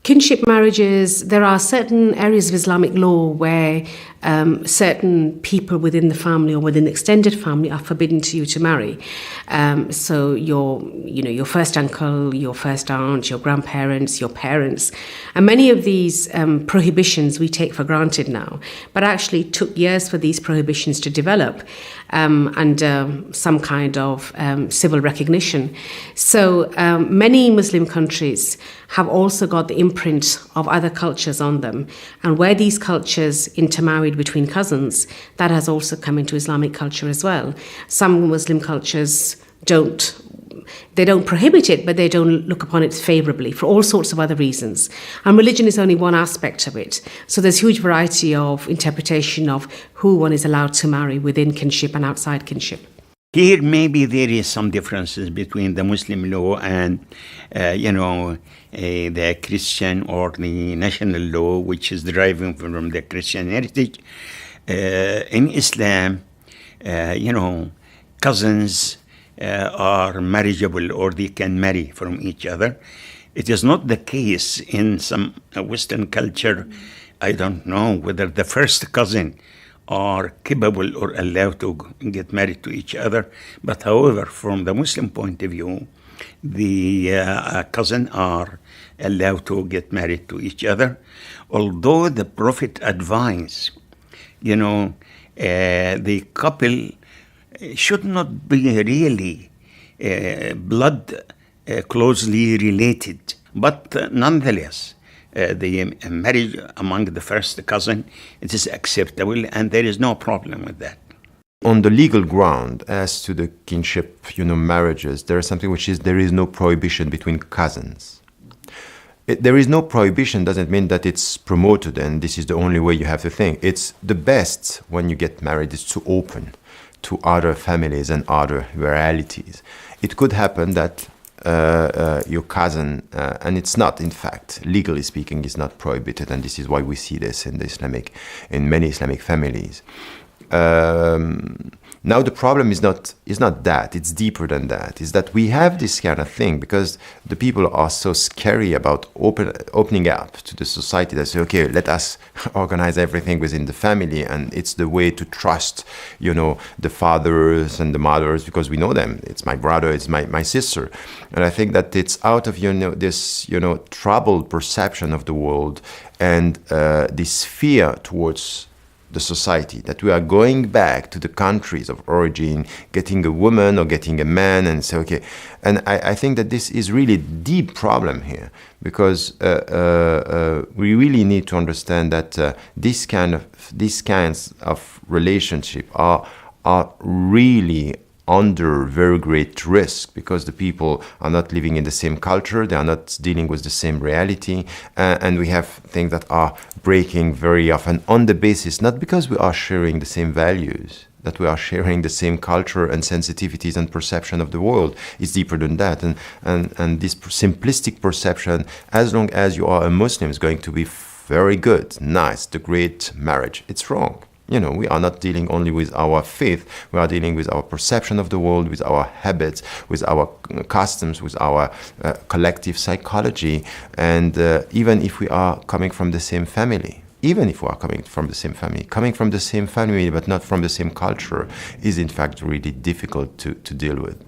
Kinship marriages, there are certain areas of Islamic law where certain people within the family or within the extended family are forbidden to you to marry. So your first uncle, your first aunt, your grandparents, your parents. And many of these prohibitions we take for granted now, but actually it took years for these prohibitions to develop under some kind of civil recognition. So many Muslim countries have also got the imprint of other cultures on them. And where these cultures intermarried between cousins, that has also come into Islamic culture as well. Some Muslim cultures don't prohibit it, but they don't look upon it favorably for all sorts of other reasons. And religion is only one aspect of it. So there's huge variety of interpretation of who one is allowed to marry within kinship and outside kinship. Here, maybe there is some differences between the Muslim law and, the Christian or the national law, which is deriving from the Christian heritage. In Islam, cousins are marriageable, or they can marry from each other. It is not the case in some Western culture. I don't know whether the first cousin are capable or allowed to get married to each other. But however, from the Muslim point of view, the cousins are allowed to get married to each other. Although the Prophet advised, the couple should not be really blood closely related, but nonetheless, the marriage among the first cousin, it is acceptable, and there is no problem with that. On the legal ground, as to the kinship, marriages, there is something which is there is no prohibition between cousins. There is no prohibition doesn't mean that it's promoted and this is the only way you have to think. It's the best when you get married is to open to other families and other realities. It could happen that your cousin, and it's not, in fact, legally speaking, is not prohibited, and this is why we see this in many Islamic families. Now the problem is not that, it's deeper than that. Is that we have this kind of thing because the people are so scary about opening up to the society that say, okay, let us organize everything within the family, and it's the way to trust, the fathers and the mothers because we know them. It's my brother, it's my sister. And I think that it's out of, this, troubled perception of the world and this fear towards the society, that we are going back to the countries of origin, getting a woman or getting a man, and say, okay. And I think that this is really a deep problem here, because we really need to understand that these kinds of relationship are really under very great risk, because the people are not living in the same culture, they are not dealing with the same reality, and we have things that are breaking very often on the basis, not because we are sharing the same values, that we are sharing the same culture and sensitivities and perception of the world. It's deeper than that, and this simplistic perception, as long as you are a Muslim, is going to be very good, nice, the great marriage. It's wrong. We are not dealing only with our faith, we are dealing with our perception of the world, with our habits, with our customs, with our collective psychology. And even if we are coming from the same family, coming from the same family but not from the same culture is in fact really difficult to deal with.